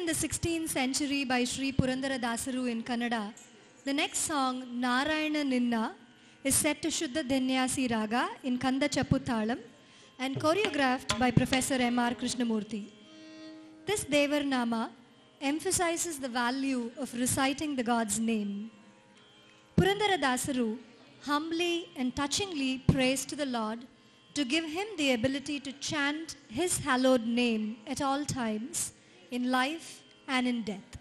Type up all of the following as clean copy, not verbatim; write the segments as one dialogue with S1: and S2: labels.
S1: In the 16th century by Sri Purandara Dasaru in Kannada, the next song, Narayana Ninna, is set to Shuddha Dhyanyasi Raga in Kanda Chapputhalam and choreographed by Professor M.R. Krishnamurthy. This Devarnama emphasizes the value of reciting the God's name. Purandara Dasaru humbly and touchingly prays to the Lord to give him the ability to chant his hallowed name at all times, in life and in death.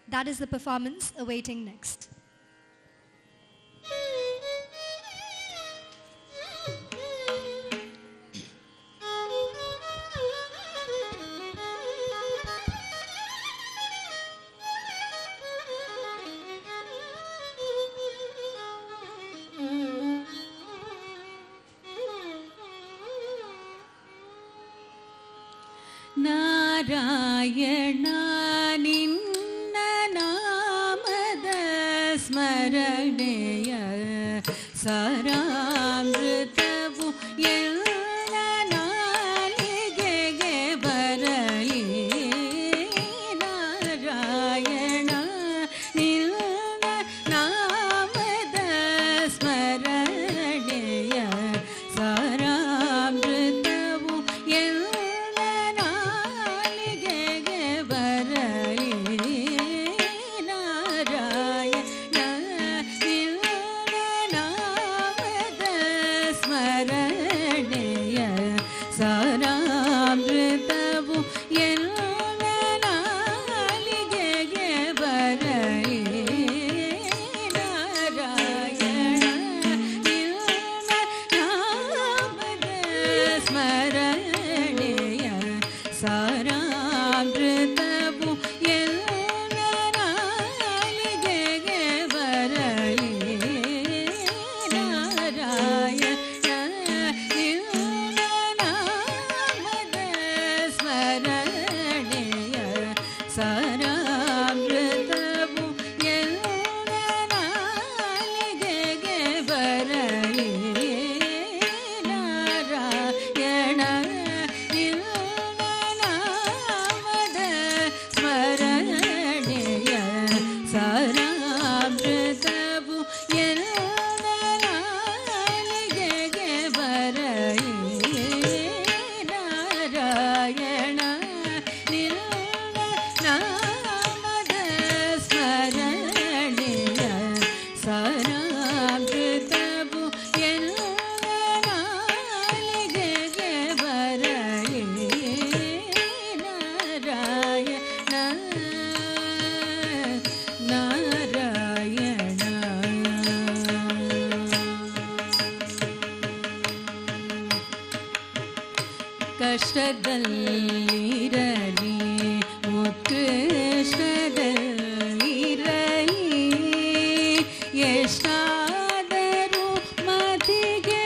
S1: That is the performance awaiting next.
S2: Narayana ನಿನ್ನ ನಾಮದ ಸ್ಮರಣೆಯ ಸಾರಾಮೃತವು ಎಲ್ಲ ನಾಲಿಗೆಗೆ ಬರಲಿ. ನಾರಾಯಣ ನಿನ್ನ ನಾಮದ ಸ್ಮರಣೆಯ ಸಾರಾಮೃತವು ಎಲ್ಲ ಕಷ್ಟದಲ್ಲಿರಲಿ ಉತ್ಕೃಷ್ಟದಲ್ಲಿರಲಿ ಎಷ್ಟಾದರೂ ಮತಿಗೆ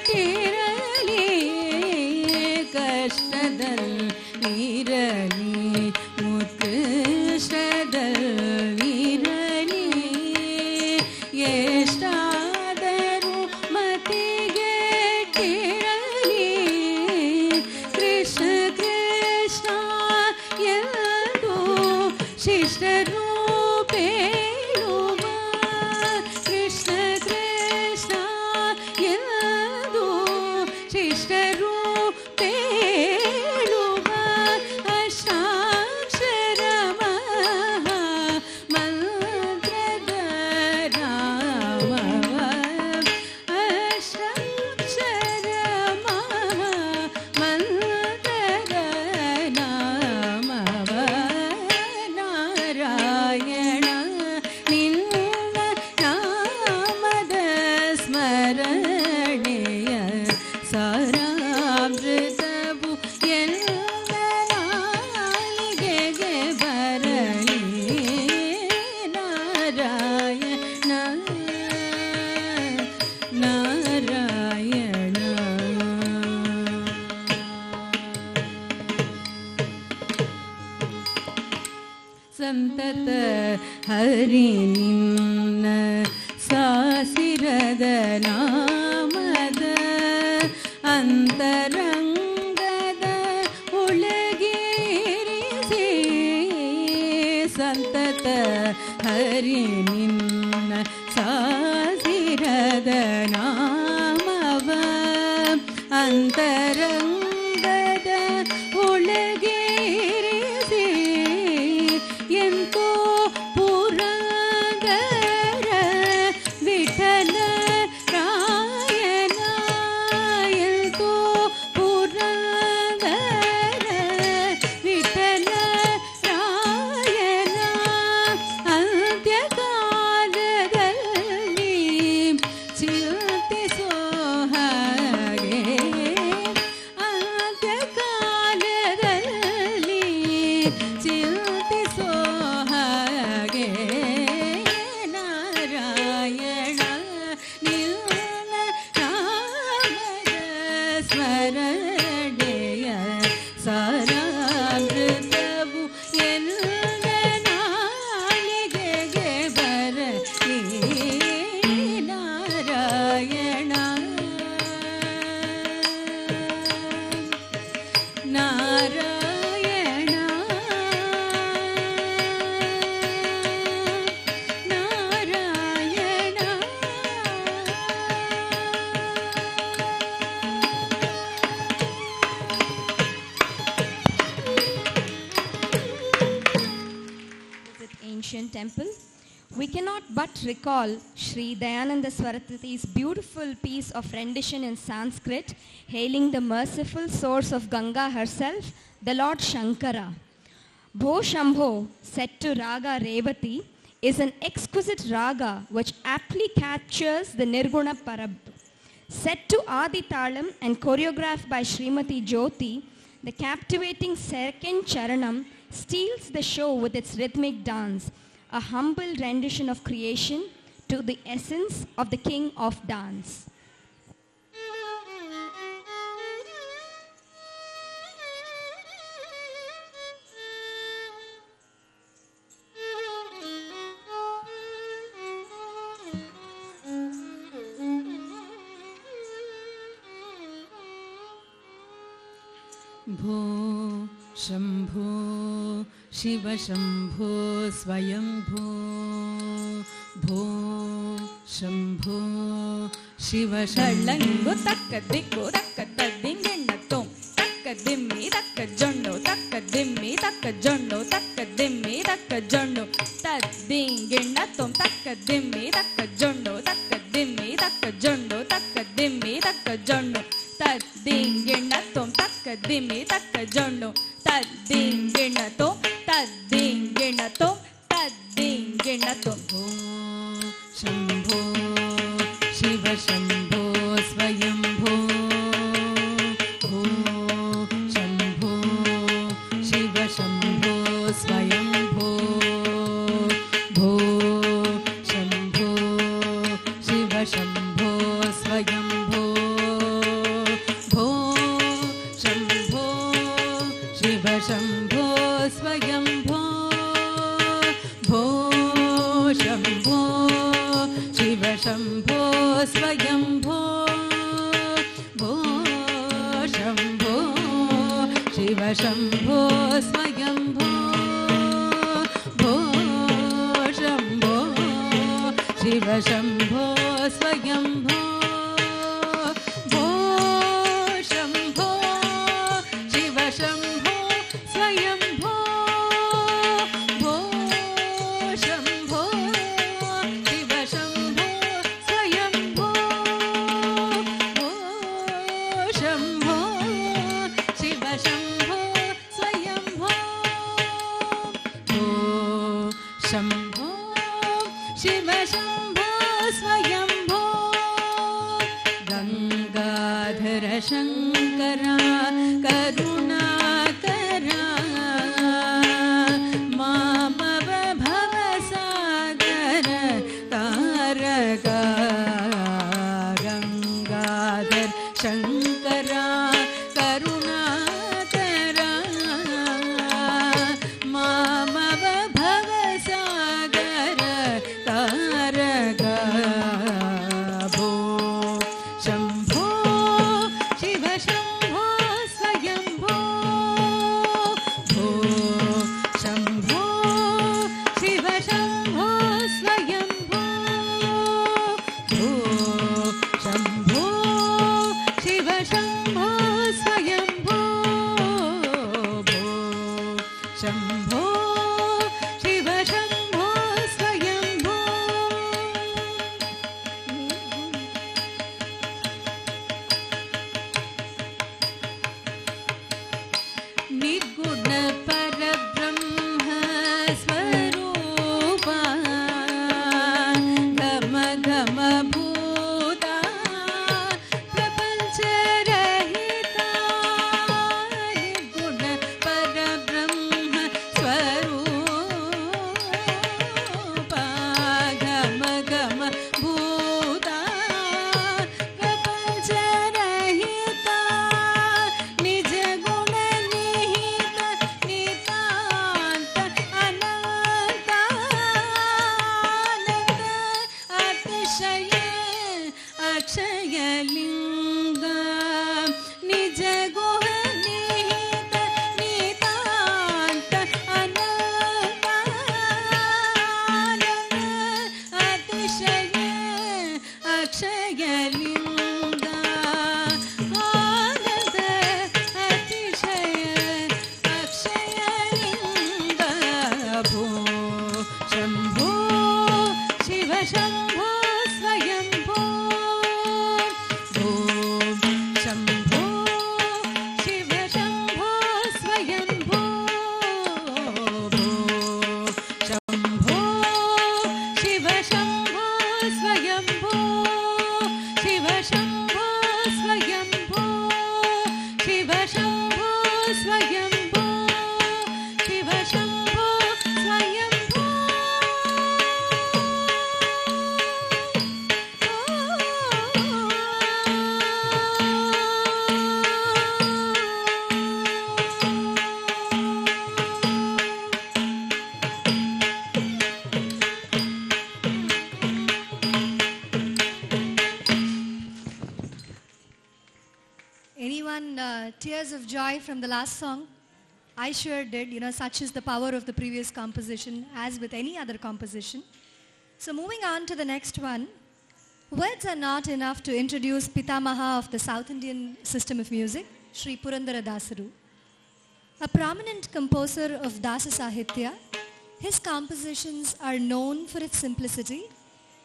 S2: ತಿರಲಿ. ಕಷ್ಟದಲ್ಲಿರಲಿ ಉತ್ಕೃಷ್ಟದಲ್ಲಿರಲಿ ಎಷ್ಟಾದರೂ ಮತಿಗೆ ತಿರಲಿ. ಶಿಷ್ಟರು ಪೇಳುವ ಕೃಷ್ಣ ಕೃಷ್ಣ ಎಂದು ಶಿಷ್ಟರು ಪೇಳುವ ಅಷ್ಟಾಕ್ಷರ ಮಂತ್ರದ ನಾಮವ ಅಷ್ಟಾಕ್ಷರ ಮಂತ್ರದ ನಾಮವ ನಾರಾಯಣ ನಿನ್ನ ನಾಮದ ಸ್ಮರಣೆಯ ಸಾರಾಮೃತವು ಎಲ್ಲ ನಾಲಿಗೆಗೆ ಬರಲಿ. ನಾರಾಯಣ ನಾರಾಯಣ ಸಂತತ ಹರಿ ನಿನ್ನ ಸಾಸಿರದ ನಾಮದ ಅಂತರಂಗದ ಒಳಗೇರಿಸಿ ಸಂತತ ಹರಿ ನಿನ್ನ ಸಾಸಿರದ ನಾಮವ ಅಂತರಂಗದ ಒಳಗೇರಿಸಿ ಎಂತೋ ಪುರಂದರ ವಿಠಲ ರಾಯಣ ಎಂತೋ ಪುರಂದರ ವಿಠಲ ರಾಯಣ ಅಂತ್ಯಕಾಲದಲ್ಲಿ ಚಿಂತಿಸೋ ಹಾಗೆ ಅಂತ್ಯಕಾಲದಲ್ಲಿ ಚಿಂತಿಸೋ ಹಾಗೆ ನಾರಾಯಣ ನಿನ್ನ ನಾಮದ ಸ್ಮರಣೆಯ ಸಾರಾಮೃತವು ಎಲ್ಲ ನಾಲಿಗೆಗೆ ಬರಲಿ Narayana Narayana Narayana
S3: Visit ancient temple, we cannot but recall Sri Dayananda Swarati's beautiful piece of rendition in Sanskrit, hailing the merciful source of Ganga herself, the Lord Shankara. Bho Shambho, set to Raga Revati, is an exquisite raga which aptly captures the Nirguna Parab. Set to Adi Talam and choreographed by Srimati Jyoti, the captivating second charanam steals the show with its rhythmic dance, a humble rendition of creation to the essence of the king of dance.
S2: भो शम्भो शिव शम्भो स्वयंभो भो शम्भो शिव
S4: ಷಳ್ಳಂಗು ತಕ್ಕ ದಿಕ್ಕು ತಕ್ಕ ತದ್ದಿಂಗೆಣ್ಣ ತೋಂ ತಕ್ಕ ದಿಮ್ಮಿ ತಕ್ಕ ಜೊಣ್ಣು ತಕ್ಕ ದಿಮ್ಮಿ ತಕ್ಕ ಜೊಣ್ಣು ತಕ್ಕ ದಿಮ್ಮಿ ತಕ್ಕ ಜೊಣ್ಣು ತದ್ದಿಂಗೆಣ್ಣ ತೋಂ ತಕ್ಕ ದಿಮ್ಮಿ ತಕ್ಕ ಜೊಣ್ಣು ತಕ್ಕ ದಿಮ್ಮಿ ತಕ್ಕ ಜೊಣ್ಣು ತಕ್ಕ ದಿಮ್ಮಿ ತಕ್ಕ ಜೊಣ್ಣು ತದ್ದಿಂಗೆಣ್ಣ ತೋಂ ತಕ್ಕ ದಿಮ್ಮಿ ತಕ್ಕ ಜೊಣ್ಣು ತದ್ದಿಂಗೆಣ್ಣ ತೋಂ ತದ್ದಿಂಗೆಣ್ಣ ತೋಂ ತದ್ದಿಂಗೆಣ್ಣ ತೋಂ
S2: भो शम्भो शिव शम्भो स्वयंभो भो शम्भो शिव शम्भो स्वयंभो भो शम्भो शिव शम्भो स्वयंभो भो शम्भो शिव शम्भो स्वयंभो भो शम्भो शिव शम्भो स्वयंभो भो शम्भो शिव शम्भो स्वयंभो भो शम्भो शिव शम्भो स्वयंभो भो शम्भो शिव शम्भो स्वयंभो भो शम्भो शिव शम्भो स्वयंभो भो शम्भो शिव शम्भो स्वयंभो भो शम्भो शिव शम्भो स्वयंभो गंगाधर शंकरा करुणाकरा मामव भवसागर तारका गंगाधर शंकरा करुणाकरा मामव भवसागर तारका भो शम्भो शिव ಸ್ವರೂಪ ಘಮ ಘಮ ಭೂತ ಪ್ರಪಂಚ ರಹಿತ ಗುಣ ಪರಬ್ರಹ್ಮ ಸ್ವರೂಪ ಘಮ ಘಮ ಭೂತ ಪ್ರಪಂಚ ರಹಿತ ನಿಜ ಗುಣ ನಿಹಿತ ನಿತಾಂತ ಅನಂತ ಅತಿಶಯ ಅಕ್ಷಯ ಲಿಂಗ ನಿಜ ಗುಣ ನಿಹಿತ ನಿತಾಂತ ಅನಂತ ಅತಿಶಯ ಅಕ್ಷಯ ಲಿಂಗ ಆನಂದ ಅತಿಶಯ ಅಕ್ಷಯ ಲಿಂಗ ಭೋ Shambho Shiva Shambho Swayambho ಭೋ Shambho Shiva Shambho Swayambho ಭೋ Shambho Shiva Shambho Swayambho Shiva Shambho Swayambho Shiva Shambho Swayambho Shiva Shambho Swayambho
S1: Anyone tears of joy from the last song? I sure did. You know, such is the power of the previous composition, as with any other composition. So moving on to the next one. Words are not enough to introduce Pitamaha of the South Indian system of music, Sri Purandara Dasaru. A prominent composer of Dasa Sahitya, his compositions are known for its simplicity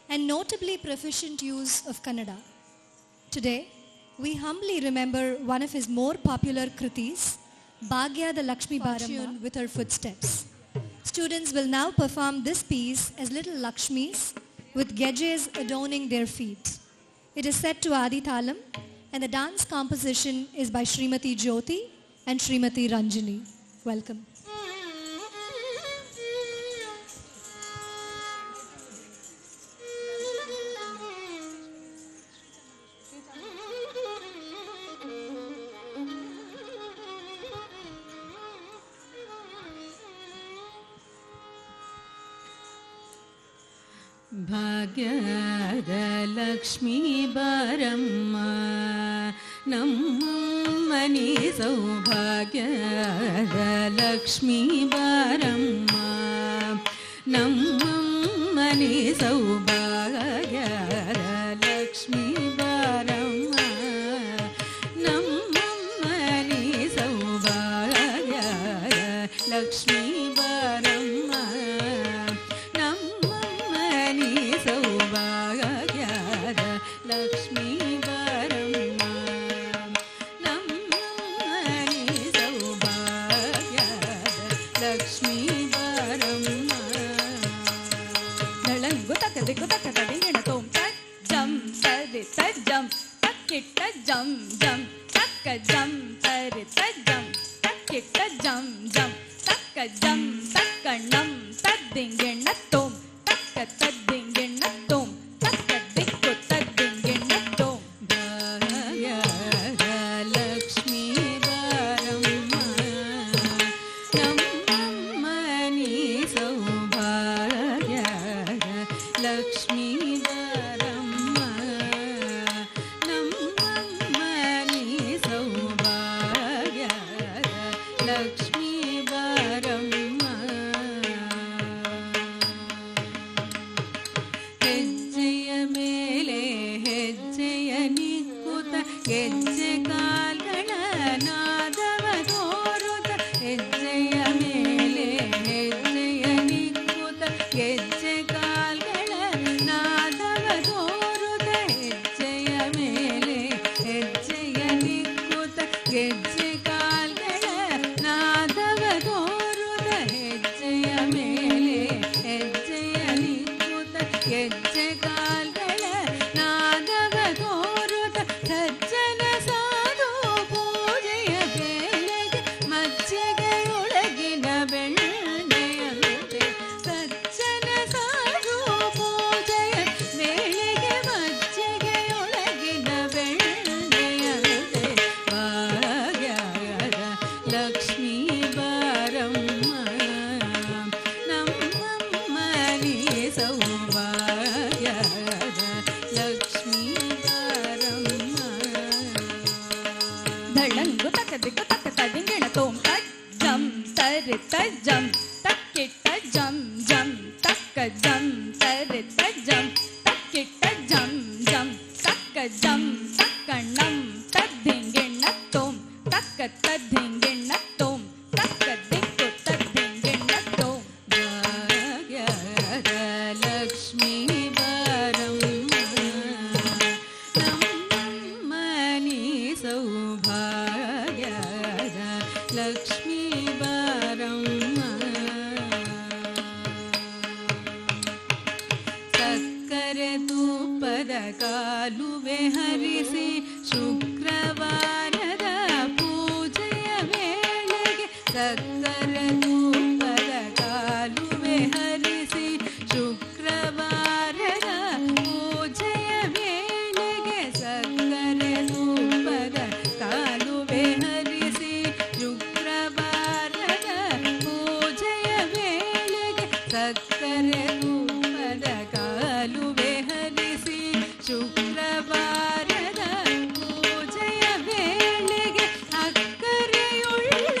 S1: and notably proficient use of Kannada. Today, we humbly remember one of his more popular kritis, Bhagya the Lakshmi Baramma, with her footsteps. Students will now perform this piece as little Lakshmis with gejes adorning their feet. It is set to Adi Thalam and the dance composition is by Srimati Jyoti and Srimati Ranjani. Welcome.
S2: ಭಾಗ್ಯದ ಲಕ್ಷ್ಮೀ ಬಾರಮ್ಮ ನಮ್ಮನಿ ಸೌಭಾಗ್ಯದ ಲಕ್ಷ್ಮೀ ಬಾರಮ್ಮ ನಮ್ಮನಿ ಸೌಭಾಗ್ಯದ ಲಕ್ಷ್ಮೀ ಬಾರಮ್ಮ ನಮ್ಮನಿ ಸೌಭಾಗ್ಯದ ಲಕ್ಷ್ಮೀ ಬಾರಮ್ಮ ನಮ್ಮನಿ ಸೌಭಾಗ್ಯದ ಲಕ್ಷ್ಮೀ ಬಾರಮ್ಮ ನಮ್ಮನಿ ಸೌಭಾಗ್ಯದ ಲಕ್ಷ್ಮೀ ಬಾರಮ್ಮ
S4: ನಳಂಗು ತಕ್ಕ ತದಿಂಗಿಣ ತೋಂ ಜಂ ಸರಿ ಜಂ ತಕ್ಕಿಟ್ಟ ಜಂ ಜಂ ತಕ್ಕ ಜಂ ಸರಿ ಜಂ ತಕ್ಕಿಟ್ಟ ಜಂ ಜಂ ತಕ್ಕ ಜಂ ತಕ್ಕಣ್ಣಂ ತದ್ದಿಂಗಿಣ ತೋಂ ತಕ್ಕ ತದ್ದಿಂಗಿಣ ತೋಂ ತಕ್ಕ ದಿಕ್ಕು ತದ್ದಿಂಗಿಣ ತೋಂ
S2: ಭಾಗ್ಯದ ಲಕ್ಷ್ಮೀ ಬಾರಮ್ಮ ನಮ್ಮನಿ ಸೌಭಾಗ್ಯದ ಲಕ್ಷ್ಮೀ ಬಾರಮ್ಮ ನಮ್ಮನಿ ಸೌಭಾಗ್ಯದ ಲಕ್ಷ್ಮೀ ಬಾರಮ್ಮ ಹೆಜ್ಜೆ ಕಾಲುವೆ ಹರಿಸಿ ಶುಕ್ರವಾರದ ಪೂಜೆಯ ವೇಳೆಗೆ ಸಕ್ಕರೆ ಧೂಪದ ಕಾಲುವೆ ಹರಿಸಿ ಶುಕ್ರವಾರದ ಪೂಜೆಯ ವೇಳೆಗೆ ಸಕ್ಕರೆ ಧೂಪದ ಕಾಲುವೆ ಹರಿಸಿ ಶುಕ್ರವಾರದ ಪೂಜೆಯ ವೇಳೆಗೆ ಸಕ್ಕರೆ ಧೂಪದ ಕಾಲುವೆ ಹರಿಸಿ ಶುಕ್ರವಾರದ ಪೂಜೆಯ ವೇಳೆಗೆ ಅಕ್ಕರೆಯುಳ್ಳ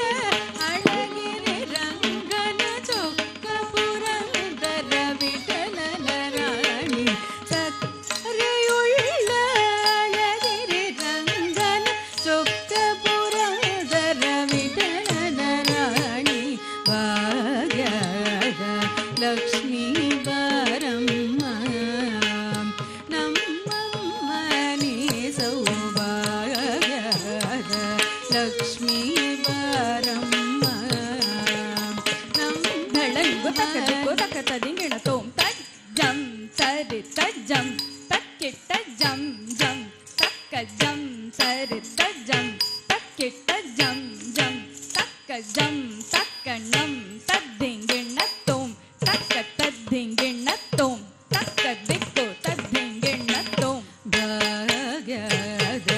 S2: ಅಳಗಿರಿ ರಂಗನ ಚೊಕ್ಕ ಪುರಂದರ ವಿಠಲನ ರಾಣಿ ಸಕ್ಕರೆಯುಳ್ಳ ಅಳಗಿರಿ ರಂಗನ ಚೊಕ್ಕ ಪುರಂದರ ವಿಠಲನ ರಾಣಿ ಭಾಗ್ಯದ ಲಕ್ಷ್ಮೀ ಬಾರಮ್ಮ ನಮ್ಮಮ್ಮನಿ ಸೌಭಾಗ್ಯದ ಲಕ್ಷ್ಮೀ ಬಾರಮ್ಮ
S4: ಧಳಂಗು ತಕ್ಕ ದಿಕ್ಕು ತಕ್ಕ ತದಿಂಗಿಣ ತೋಂ ತಜ್ಜಂ ಸರಿ ತಜ್ಜಂ ತಕ್ಕಿಟ್ಟ ಜಂ ಜಂ ತಕ್ಕ ಜಂ ಸರಿ ತಜ್ಜಂ ತಕ್ಕಿಟ್ಟ ಜಂ ಜಂ ತಕ್ಕ ಜಂ ತಕ್ಕ ನಂ ತದ್ದಿಂಗಿಣ ತೋಂ ತಕ್ಕ ತದ್ದಿಂಗಿಣ ತೋಂ ತಕ್ಕ ದಿಕ್ಕು ತದ್ದಿಂಗಿಣ ತೋಂ
S2: ಭಾಗ್ಯದ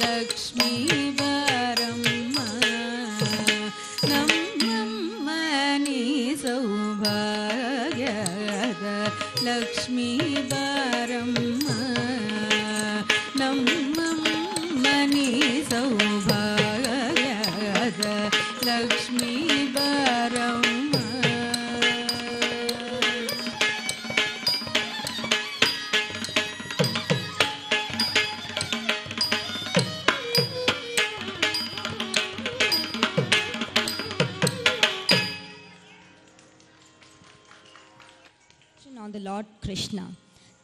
S2: ಲಕ್ಷ್ಮೀ ಬಾರಮ್ಮ ನಮ್ಮಮ್ಮನಿ ಸೌಭಾಗ್ಯದ ಲಕ್ಷ್ಮೀ ಬಾರಮ್ಮ ನಮ್ಮಮ್ಮನಿ ಸೌಭಾಗ್ಯದ ಲಕ್ಷ್ಮೀ ಬಾರಮ್ಮ
S3: On the Lord Krishna.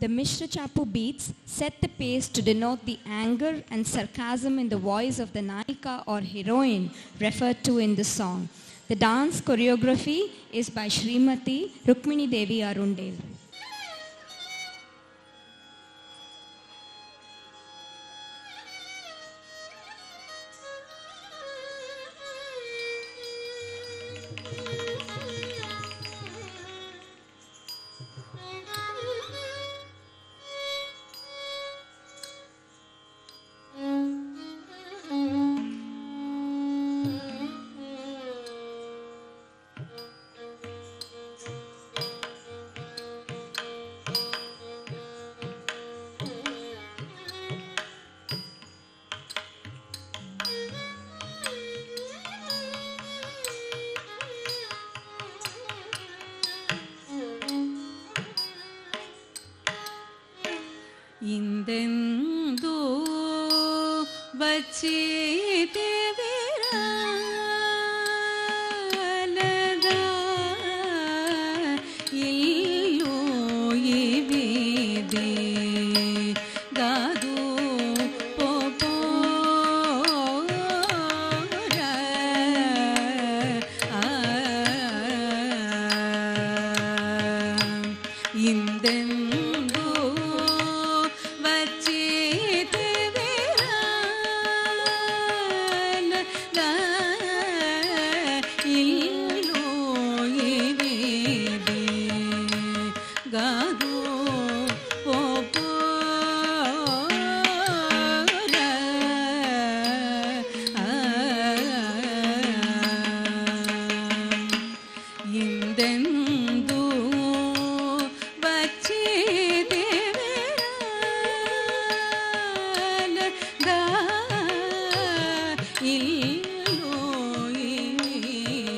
S3: The Mishra Chapu beats set the pace to denote the anger and sarcasm in the voice of the Naika or heroine referred to in the song. The dance choreography is by Srimati Rukmini Devi Arundel.
S2: ಇಂದೆಂದೂ ಬಚ್ಚಿತಿವಿರಲದ ಇಲ್ಲೂ ಈ ಬೀದಿ ಗಾದು ಪೋಪೋರ ಇಂದೆಂದೂ ಗಾದು ಇಂದೆಂದೂ ಬಚ್ಚಿತಿವಿರಲದ ಇಲ್ಲೂ ಈ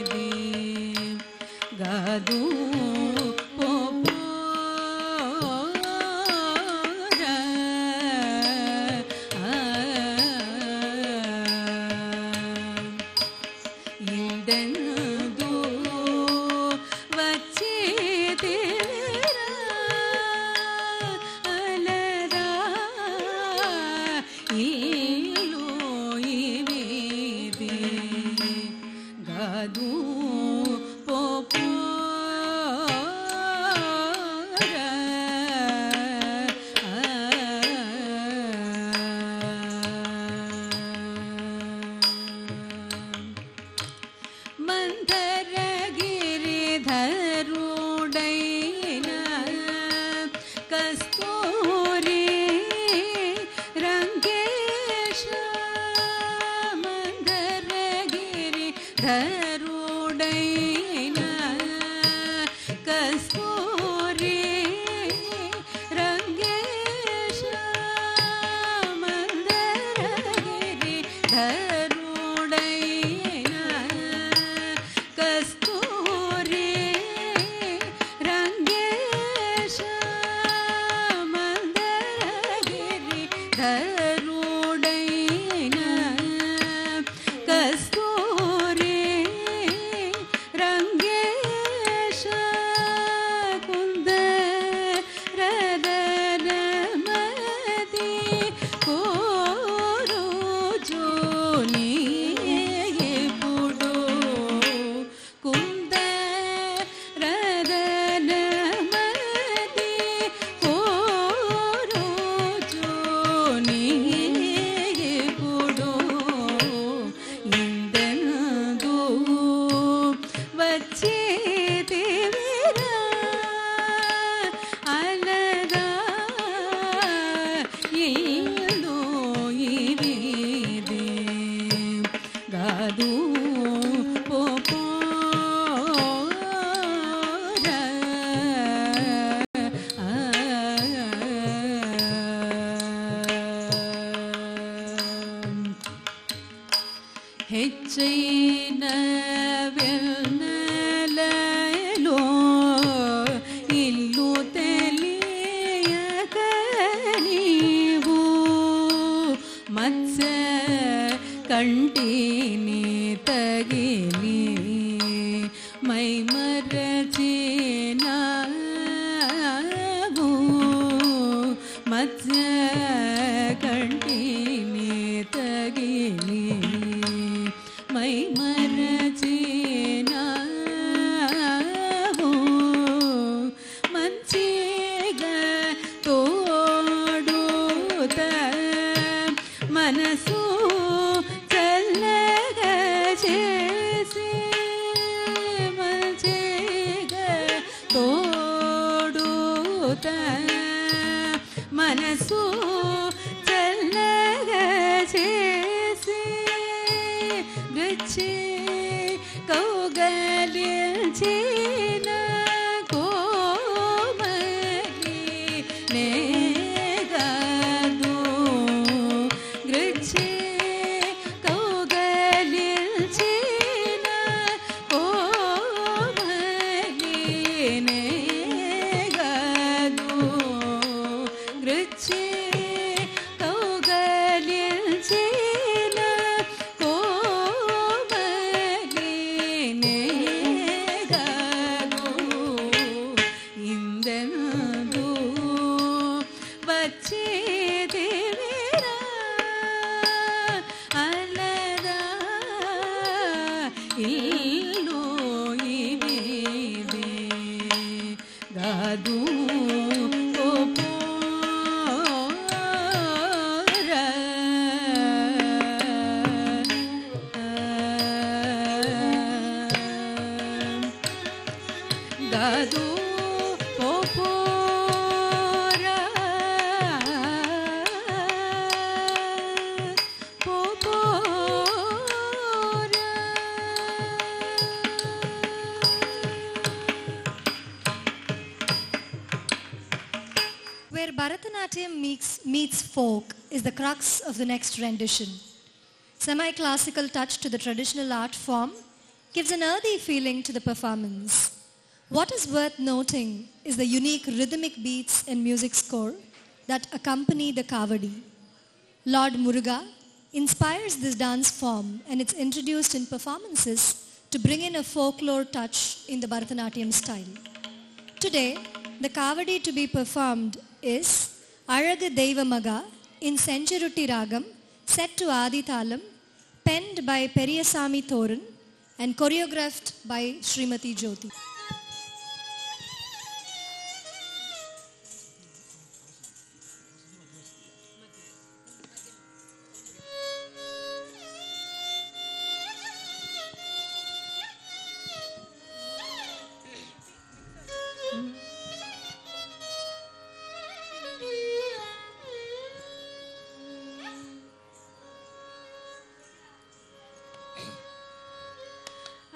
S2: ಬೀದಿ ಗಾದು ಇಂದೆಂದೂ ಬಚ್ಚಿತಿವಿರಲದ ಇಲ್ಲೂ ಈ ಬೀದಿ ಗಾದು ಪೋಪೋರ ಕಸ್ತೂರಿ ರಂಗೇಶ ಮಂದರಗಿರಿ ಧರುಡಯ್ಯನ ಕಸ್ತೂರಿ ರಂಗೇಶ ಮಂದರಗಿರಿ ಧರುಡಯ್ಯನ ಕಸ್ತೂರಿ ರಂಗೇಶ ಕುಂದರದನ ಮದಿ ಕೋರು ಜೋನಿಗೆ ಬುಡು ಕುಂದರದನ ಮದಿ ಕೋರು ಜೋನಿಗೆ ಬುಡು ಇಂದನದು వచ్చేదేవిరా అలదా ఏదో ఇవిదే గాదు పోపోరా ಹೆಚ್ಚೈನ వెన్నెలలో ఇల్లు తెలియక నీవు మత్స్య కంటిని తగిలి మై మరచినావు మత్స్య కంటిని తగిలి మై మరచినావు మంచిగా తోడుత మనసు చల్లగా చేసి మంచిగా తోడుత మనసు చల్లగా చేసి గచ్చి కౌగలించిన కోమలి నేగదు గచ్చి కౌగలించిన కోమలి నేగదు గచ్చి కౌగలించిన కోమలి నేగదు ఇందనదు వచ్చేదేవిరా అలదా ఇల్లు ఇవిదే గాదు పోపోరా గాదు పోపోరా పోపోరా
S1: Where Bharatanatyam meets folk is the crux of the next rendition. Semi-classical touch to the traditional art form gives an earthy feeling to the performance. What is worth noting is the unique rhythmic beats and music score that accompany the Kavadi. Lord Muruga inspires this dance form and it's introduced in performances to bring in a folklore touch in the Bharatanatyam style. Today, the Kavadi to be performed is Araga Deva Maga in Sencharutti Ragam, set to Adi Thalam, penned by Periyasamy Thoran and choreographed by Srimati Jyoti.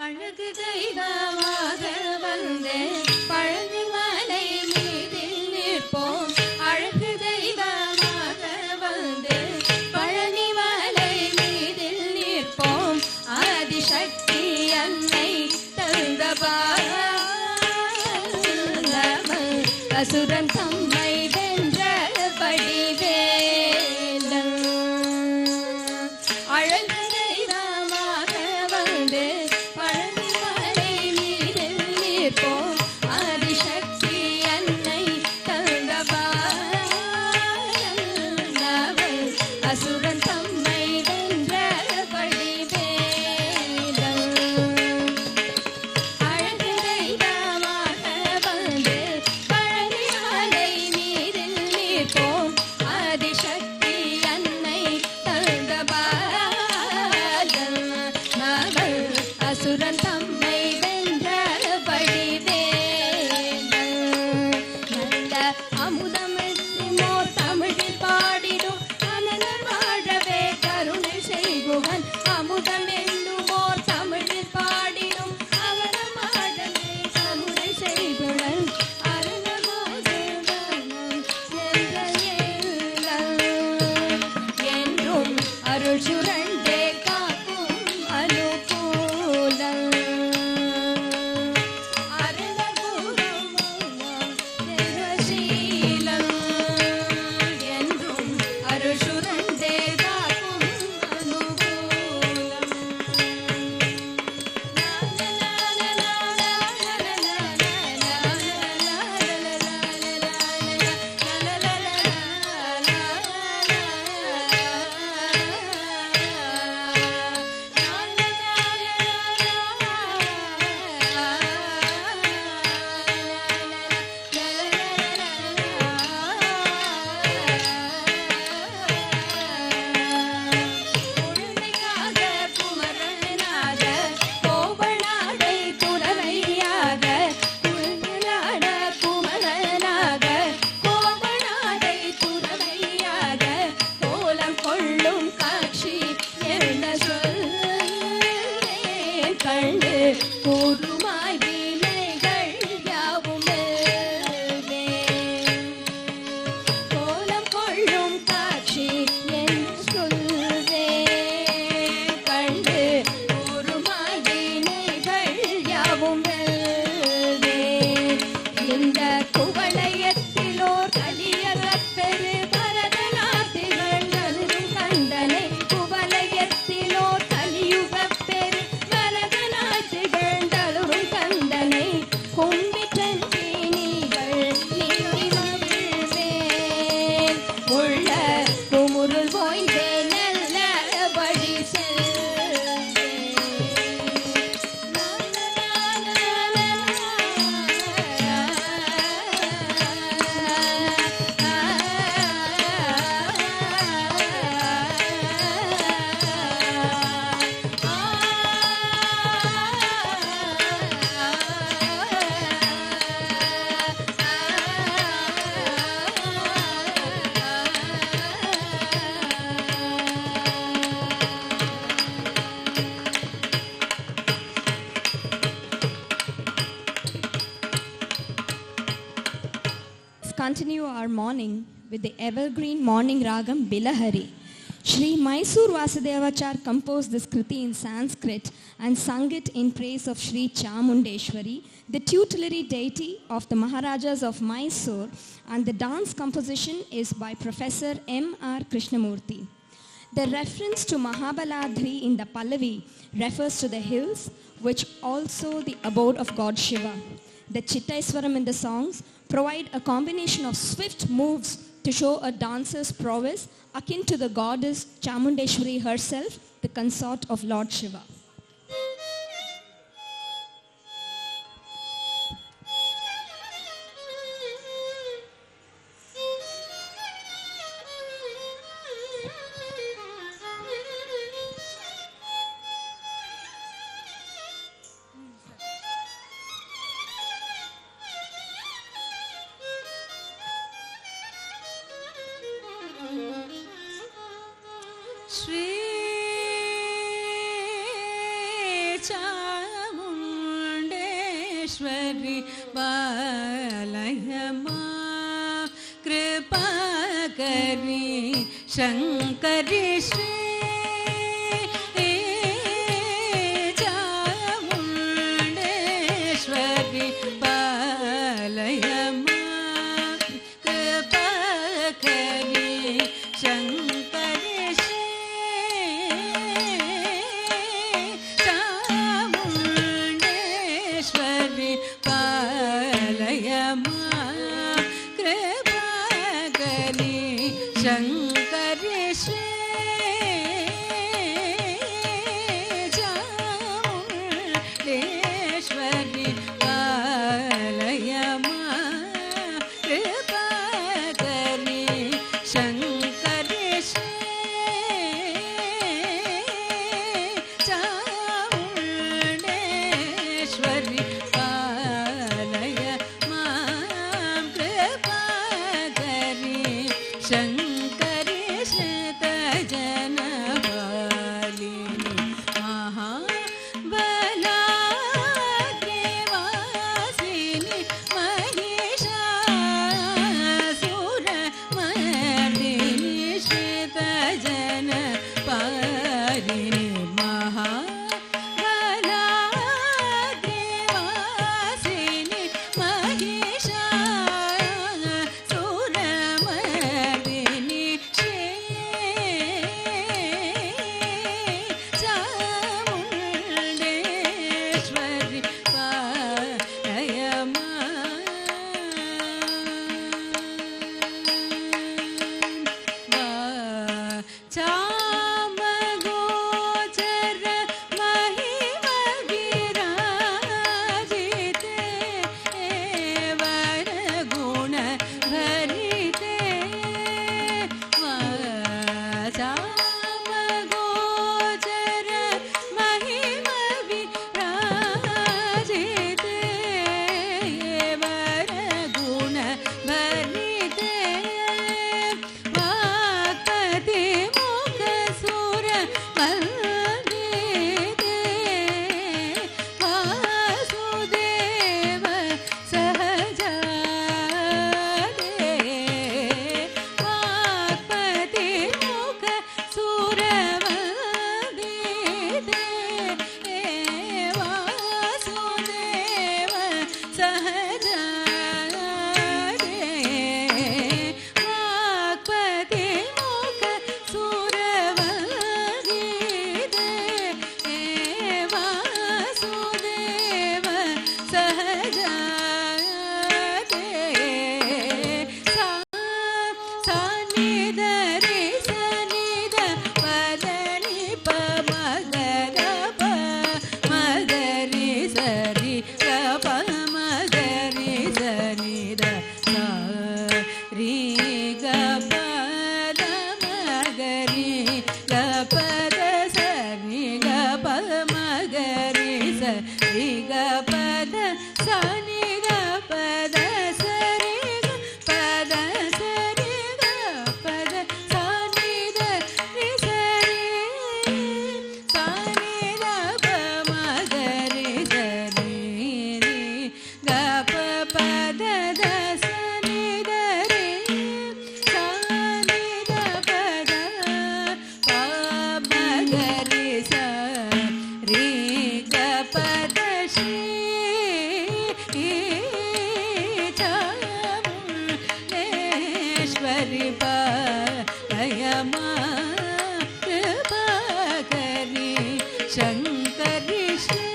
S2: அழகு தெய்வமாக வந்தே பழக
S3: அசுரன் தம்மை வென்ற வடிவேலன் அழகு தெய்வமாக வந்து பழனி மலை மீதில் நிற்போம் ஆதிசக்தி அன்னை தந்தவாள் அசுரன் தம்மை வென்ற வடிவேலன் அழகு தெய்வமாக வந்து பழனி மலை மீதில் நிற்போம் ஆதிசக்தி அன்னை தந்தவாள் அசுரன் தம்மை வென்ற வடிவேலன் நல்ல அமுதமிழ்மோர் தமிழில் பாடிடும் அனலர் வாழவே கருணை செய்குவன் அமுதம் என்னுமோர் தமிழில் பாடிடும் அவரம் வாழவே கருணை செய்குவன் என்றும் அருள் சுரண்டே காக்கும் அனுகூலம் அருளபூர்வம் என்றும் அருள் சுரண்டே காக்கும் அனுகூலம் உண்மைக்காக குமரனாக கோவனாடை துறவையாக குழந்தையாட குமரனாக கோவனாடை துறவையாக கோலம் கொள்ளும் காட்சி என்ன சொல்லேன் கண்டு கூறுமாய் வினைகள் யாவும் வெல்வேன். கோலம் கொள்ளும் காட்சி என்ன சொல்வேன் கண்டு கூறுமாய் வினைகள் யாவும் வெல்வேன். இந்த குவளையத்திலோர் கலியறப் பெரு பரதநாட்டிகள் நல்கும் கண்டனை குவளையத்திலோர் கலியுகப் பெரு பரதநாட்டிகள் நல்கும் கண்டனை கும்பிட்டல் நீகள் நீங்கி மகிழ்வேன். உள்ள குமுருள் போய்வே நல்ல வழி செல்வேன். Continue our morning with the evergreen morning ragam Bilahari. Shri Mysore Vasudevachar composed this kriti in Sanskrit and sung it in praise of Shri Chamundeshwari, the tutelary deity of the Maharajas of Mysore, and the dance composition is by Professor M.R. Krishnamurthy. The reference to Mahabaladri in the Pallavi refers to the hills, which also the abode of God Shiva. The Chittaiswaram in the songs provide a combination of swift moves to show a dancer's prowess akin to the goddess Chamundeshwari herself, the consort of Lord Shiva.
S2: Shri Chamundeshwari बालयमा कृपा करी शङ्करी श्री चामुण्डेश्वरी बालयमा मां कृपा करी शंकरी श्री चामुंडेश्वरी पालय मां कृपा करी शंकरी श्री चामुंडेश्वरी पालय मां कृपा करी शंकरी श्रितजनपालिनी महाबलाग्रवासिनी महिषासुरमर्दिनी श्रितजनपालिनी महाबलाग्रवासिनी महिषासुरमर्दिनी चामुंडेश्वरी पालय मां चामगोचर महिमा विराजिते वरगुण भरिते चामगोचर महिमा विराजिते वरगुण भरिते वाक्पति मुखसुर वन्दिते वासुदेव सहजादे वाक्पति मुखसुर वन्दिते वासुदेव सहजादे वाक्पति मुखसुर वन्दिते वासुदेव सहजादे सानिध रे सनिध पदनि प मगर प मगरि सरि ग प मगरि सनिध सा रि ग पद मगरि ग पद सनि ग प मगरि सरि ग पद सनि ग पद सरि ग पद सरि ग पद सनि द रि सरि सनि ग प मगरि सरि रि ग प पद द सनि द रि सनि ग पद प मगरि स रि ग पद श्री चामुंडेश्वरी पालय मां कृपा करी शंकरी श्री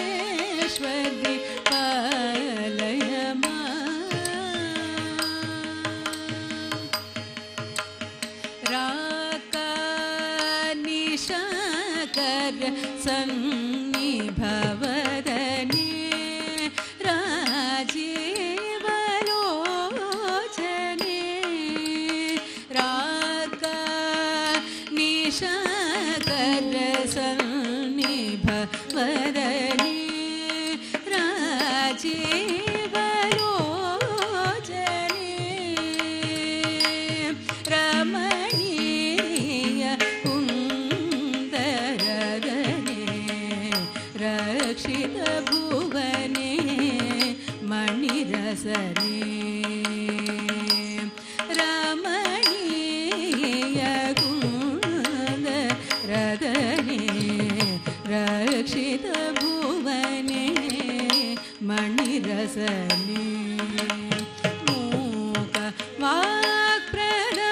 S2: चामुंडेश्वरी पालय मां राकानिशाकर सन्निभवदने राजीवलोचने राकानिशाकर सन्निभवदने राजीवलोचने रमणीय कुन्दरदने रक्षित भुवने मणिरसने रमणीय कुन्दरदने रक्षित भुवने मणिरसने मूक वाक्प्रदान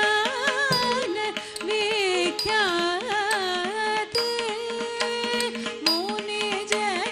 S2: विख्याते मुनिजन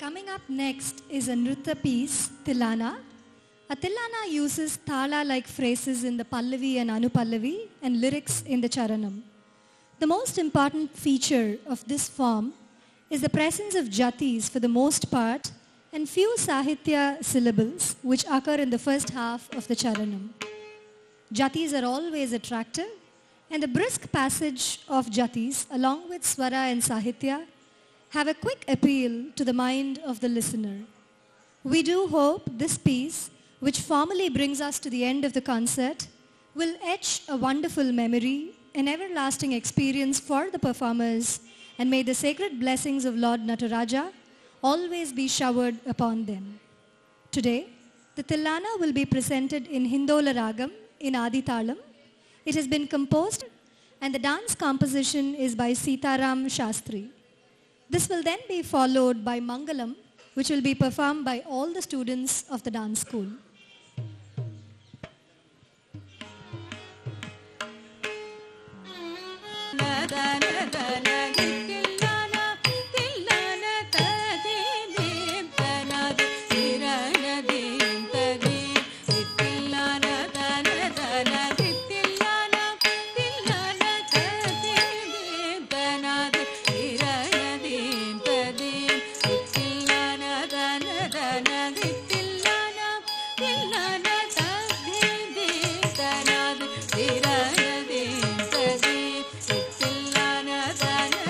S1: Coming up next is a Nritta piece, Tilana. A Tilana uses thala-like phrases in the Pallavi and Anupallavi and lyrics in the Charanam. The most important feature of this form is the presence of jatis for the most part and few Sahitya syllables which occur in the first half of the Charanam. Jatis are always attractive, and the brisk passage of jatis along with Swara and Sahitya have a quick appeal to the mind of the listener. We do hope this piece, which formally brings us to the end of the concert, will etch a wonderful memory, an everlasting experience for the performers, and may the sacred blessings of Lord Nataraja always be showered upon them. Today, the Tilana will be presented in Hindola Ragam in Adithalam. It has been composed and the dance composition is by Sitaram Shastri. This will then be followed by Mangalam, which will be performed by all the students of the dance school.
S2: Tilana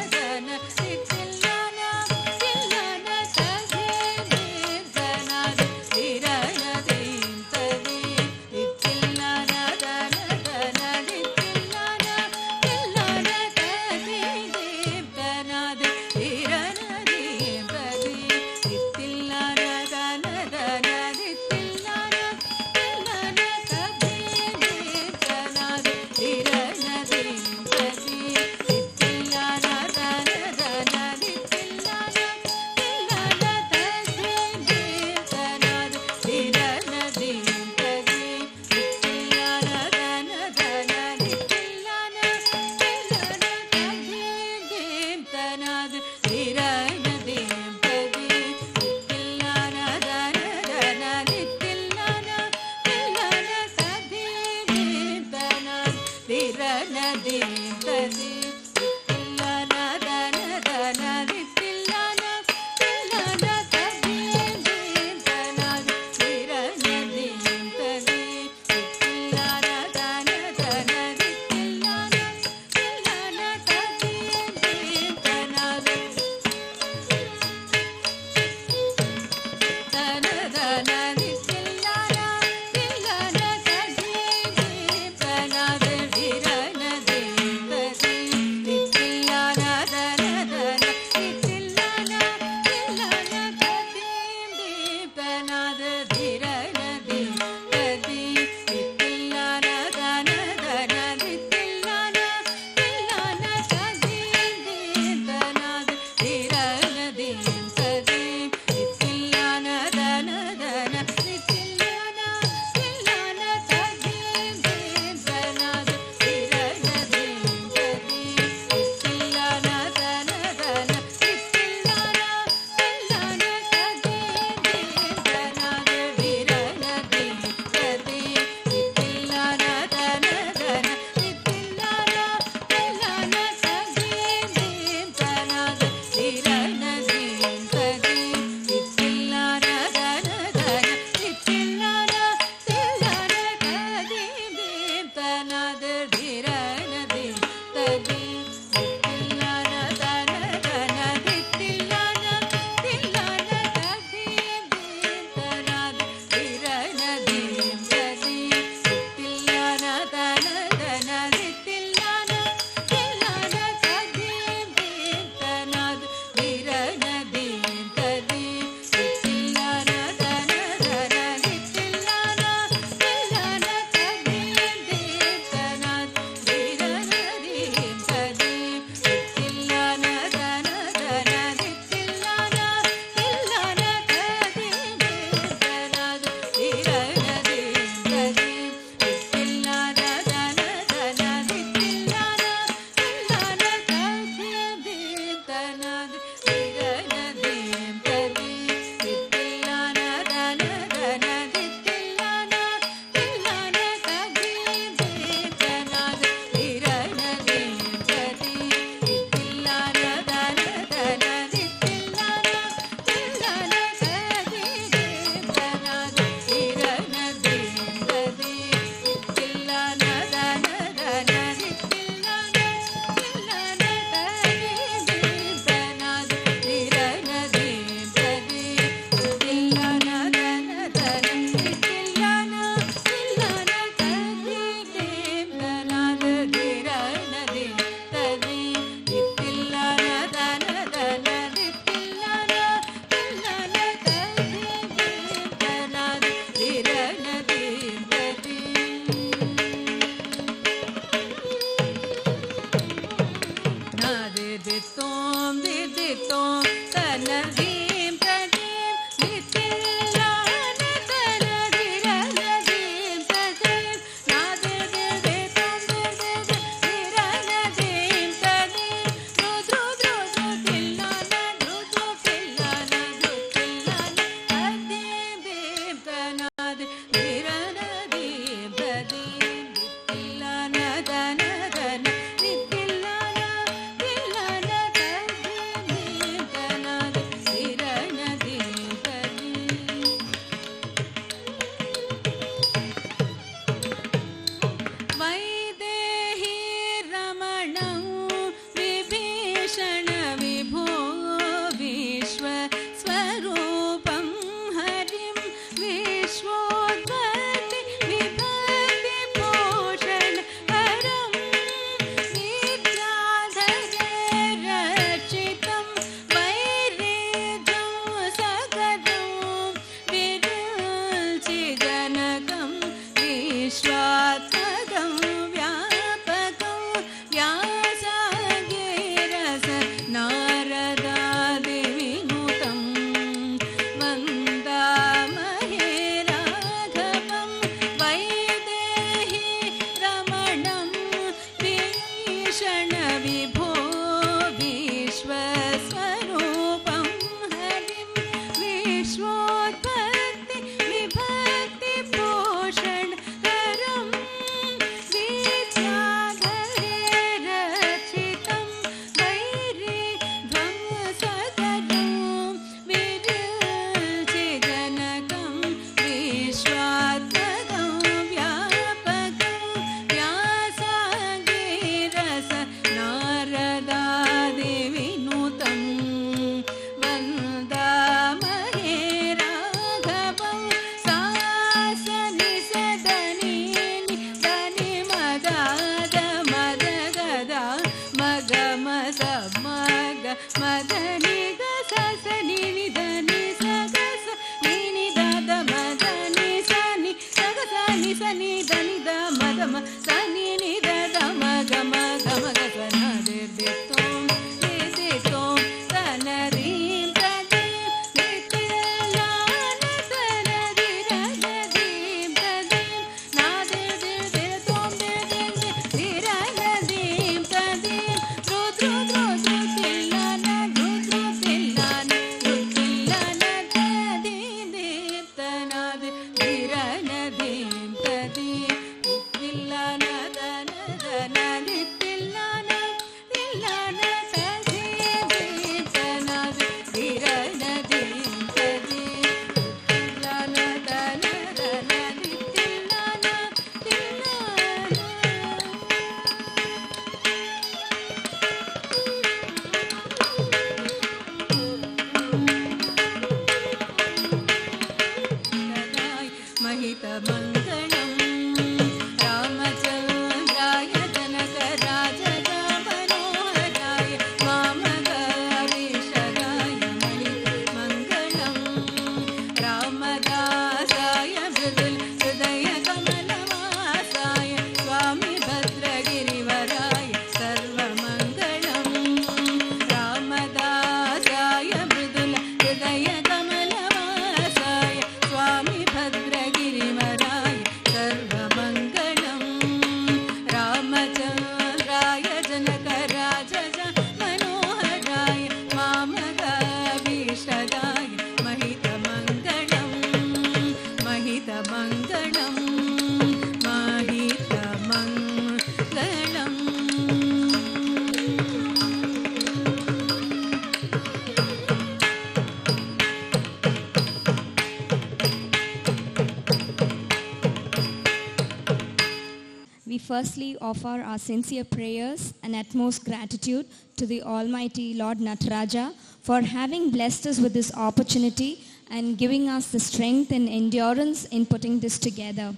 S3: Firstly, offer our sincere prayers and utmost gratitude to the Almighty Lord Nataraja for having blessed us with this opportunity and giving us the strength and endurance in putting this together.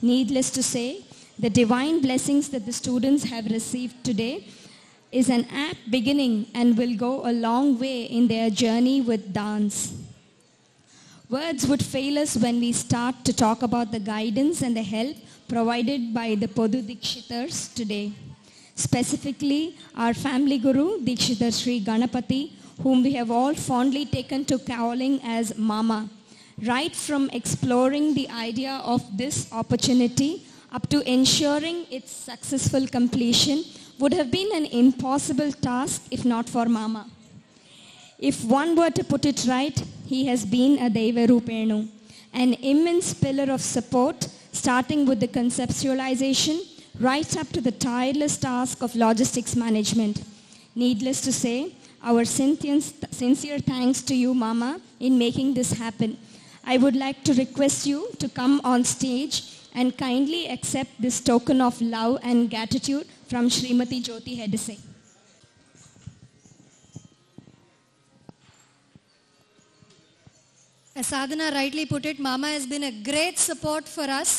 S3: Needless to say, the divine blessings that the students have received today is an apt beginning and will go a long way in their journey with dance. Words would fail us when we start to talk about the guidance and the help provided by the Podu Dikshitars today. Specifically, our family guru, Dikshitar Sri Ganapati, whom we have all fondly taken to calling as Mama. Right from exploring the idea of this opportunity up to ensuring its successful completion would have been an impossible task if not for Mama. If one were to put it right, he has been a Deva Rupenu, an immense pillar of support, starting with the conceptualization right up to the tireless task of logistics management. Needless to say, our sincere thanks to you, Mama, in making this happen. I would like to request you to come on stage and kindly accept this token of love and gratitude from Srimati Jyoti Hedese.
S1: As Sadhana rightly put it, Mama has been a great support for us,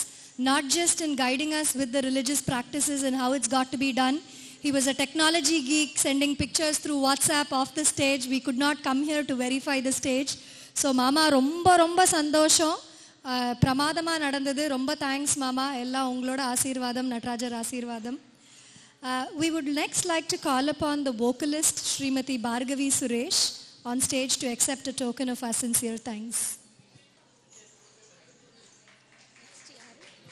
S1: not just in guiding us with the religious practices and how it's got to be done. He was a technology geek, sending pictures through WhatsApp off the stage. We could not come here to verify the stage. So Mama, ரொம்ப சந்தோஷம். பிரமாதமா நடந்தது. ரொம்ப thanks Mama. எல்லாம் உங்களோட ஆசீர்வாதம், நடராஜர் ஆசீர்வாதம். We would next like to call upon the vocalist Srimati Bhargavi Suresh on stage to accept a token of our sincere thanks.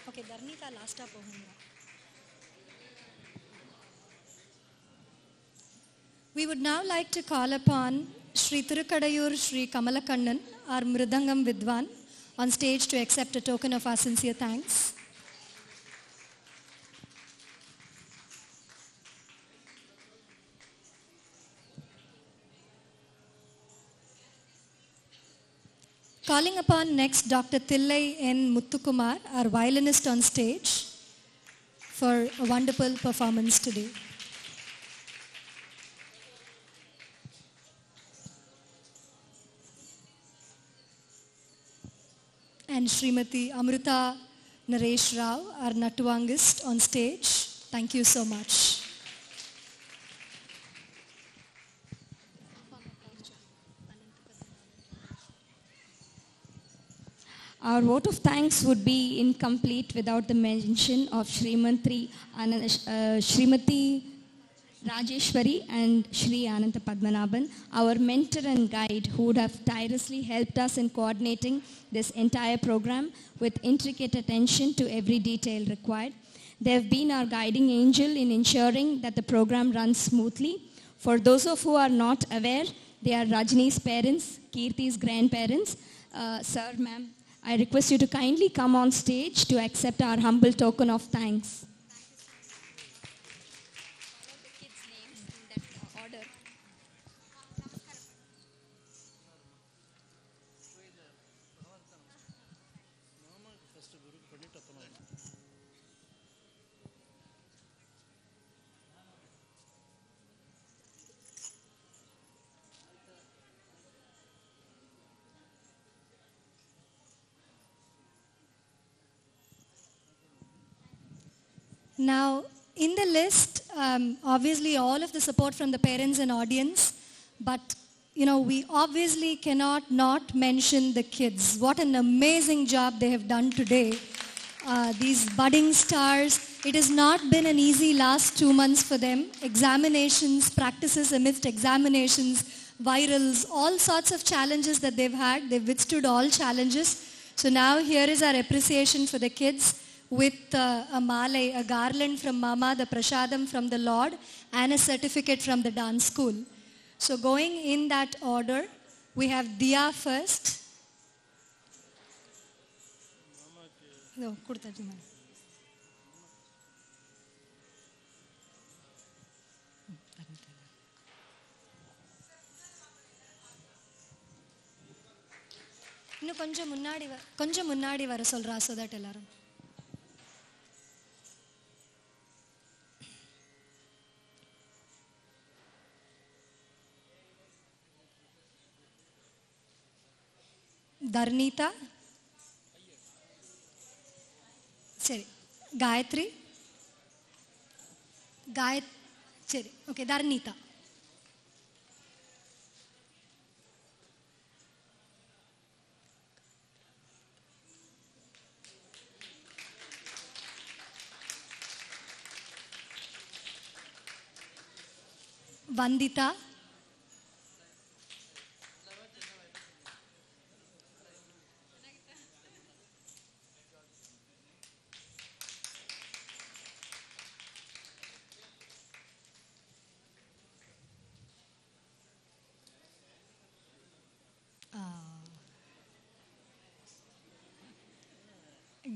S1: Okay, Dharnita last up. We would now like to call upon Sri Tirukadayur Sri Kamalakannan, our Mridangam Vidwan, on stage to accept a token of our sincere thanks. Calling upon next Dr. Thillai N. Muthukumar, our violinist on stage, for a wonderful performance today. And Srimati Amrita Naresh Rao, our Natuangist on stage. Thank you so much.
S3: Our vote of thanks would be incomplete without the mention of Srimati Rajeshwari and Shri Ananta Padmanabhan, our mentor and guide who would have tirelessly helped us in coordinating this entire program with intricate attention to every detail required. They have been our guiding angel in ensuring that the program runs smoothly. For those of who are not aware, they are Rajni's parents, Kirti's grandparents. Sir, ma'am, I request you to kindly come on stage to accept our humble token of thanks.
S1: Now, in the list, obviously all of the support from the parents and audience, but we obviously cannot not mention the kids. What an amazing job they have done today. These budding stars. It has not been an easy last 2 months for them. Examinations, practices amidst examinations, virals, all sorts of challenges that they've had. They've withstood all challenges. So now here is our appreciation for the kids, with a malai, a garland from Mama, the prasadam from the Lord, and a certificate from the dance school. So going in that order, we have Diya first. No, இன்னும் கொஞ்சம் முன்னாடி வர சொல்றா so that எல்லாரும் Dharnita. சரி காயத்ரி சரி okay Dharnita. Vandita.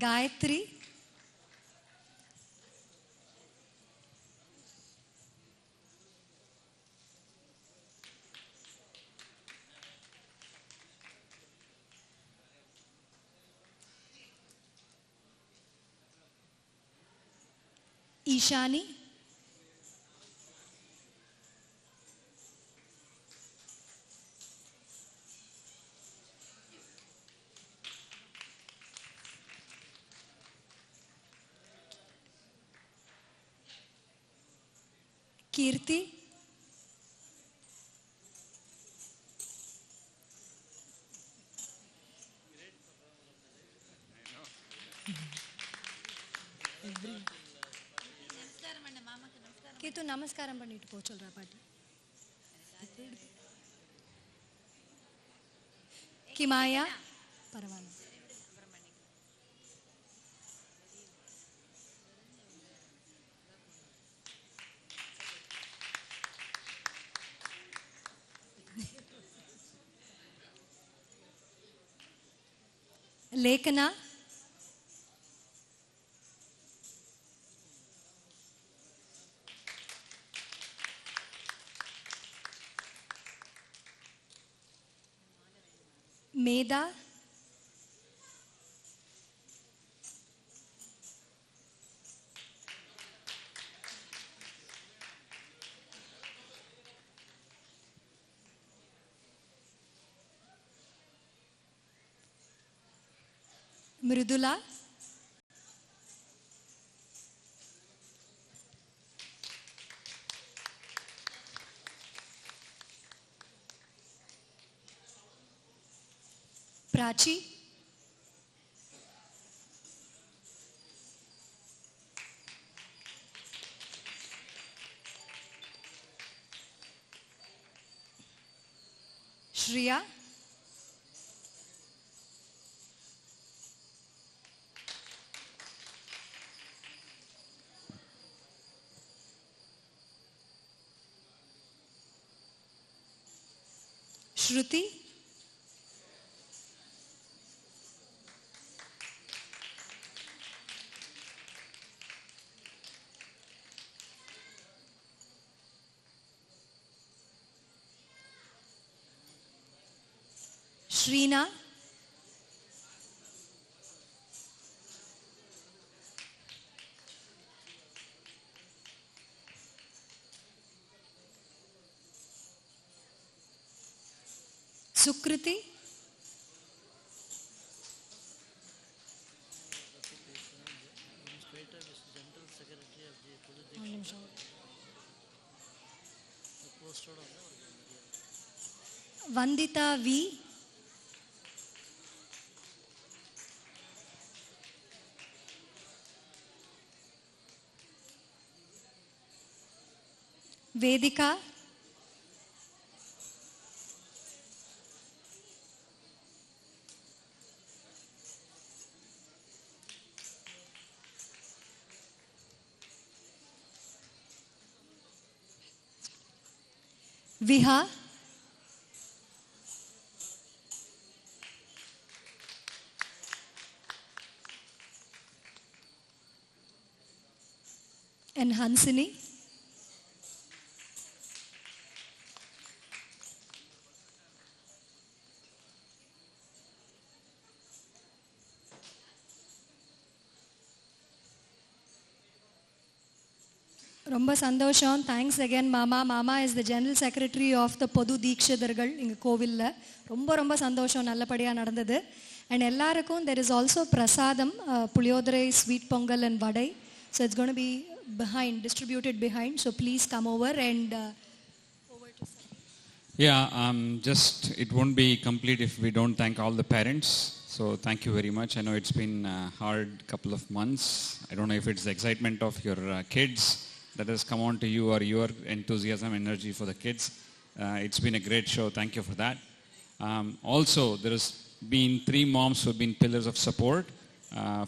S1: Gayatri, Ishani, Kirti, Kitu namaskaram பண்ணிட்டு போ சொல்றா பாட்டி. Kimaya, பரவாயில்லை. Lekana, Meda, Mridula, Prachi, Shriya, Shruti, Shrina, Sukriti, Vandita V, Vedika, Viha, and Hansini. ரொம்ப சந்தோஷம். தேங்க்ஸ் அகேன் மாமா. மாமா is the general secretary of the பொது தீட்சிதர்கள் இங்கே கோவிலில். ரொம்ப ரொம்ப சந்தோஷம், நல்லபடியாக நடந்தது. அண்ட் எல்லாருக்கும் there is also prasadam, puliyodarai, sweet pongal and vadai. So it's gonna be behind, distributed behind. So please come over and over to sir.
S5: Yeah, just it won't be complete if we don't thank all the parents. So thank you very much. I know it's been a hard couple of months. I don't know if it's the excitement of your kids that has come on to you or your enthusiasm, energy for the kids. It's been a great show. Thank you for that. Also, there has been 3 moms who have been pillars of support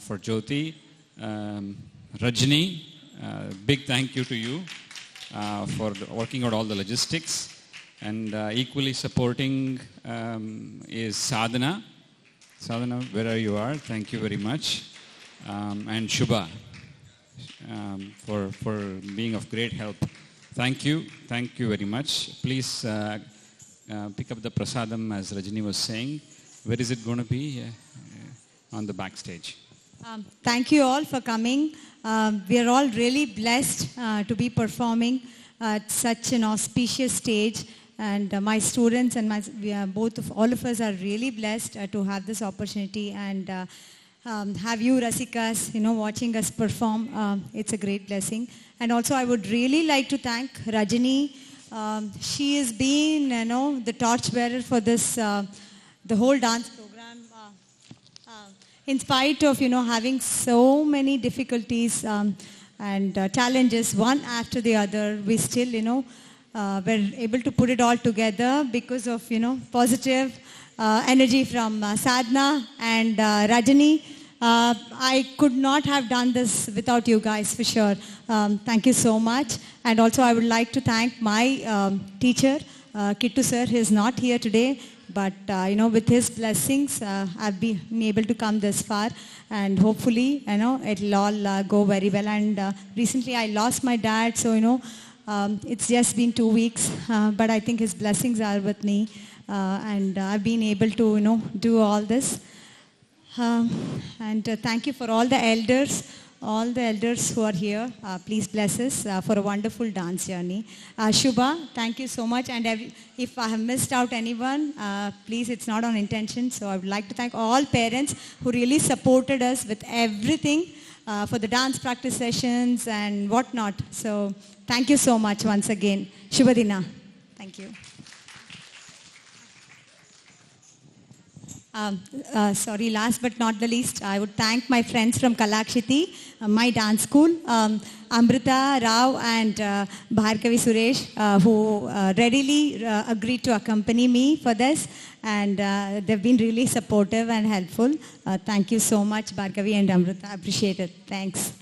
S5: for Jyoti. Rajni, big thank you to you for working out all the logistics. And equally supporting is Sadhana. Sadhana, wherever you are, thank you very much. and Shubha for being of great help. Thank you very much. Please pick up the prasadam as Rajini was saying. Where is it going to be? On the backstage.
S6: Thank you all for coming. We are all really blessed to be performing at such an auspicious stage. And my students and all of us are really blessed to have this opportunity and have you Rasikas, watching us perform. It's a great blessing. And also I would really like to thank Rajini. She has been, the torchbearer for this, the whole dance program. In spite of, having so many difficulties and challenges one after the other, we still, were able to put it all together because of, positive energy from Sadhna and Rajini. I could not have done this without you guys, for sure. Thank you so much. And also I would like to thank my teacher, Kittu sir. He is not here today. But, with his blessings, I've been able to come this far. And hopefully, it'll all go very well. And recently I lost my dad. So, it's just been 2 weeks. But I think his blessings are with me. And I've been able to, do all this. And thank you for all the elders who are here. Please bless us for a wonderful dance journey. Shubha, thank you so much. And if I have missed out anyone, please, it's not on intention. So I would like to thank all parents who really supported us with everything for the dance practice sessions and whatnot. So thank you so much once again. Shubhadina. Thank you. Sorry, last but not the least, I would thank my friends from Kalakshiti, my dance school, Amrita, Rao and Bhargavi Suresh, who readily agreed to accompany me for this, and they've been really supportive and helpful. Thank you so much, Bhargavi and Amrita. I appreciate it. Thanks.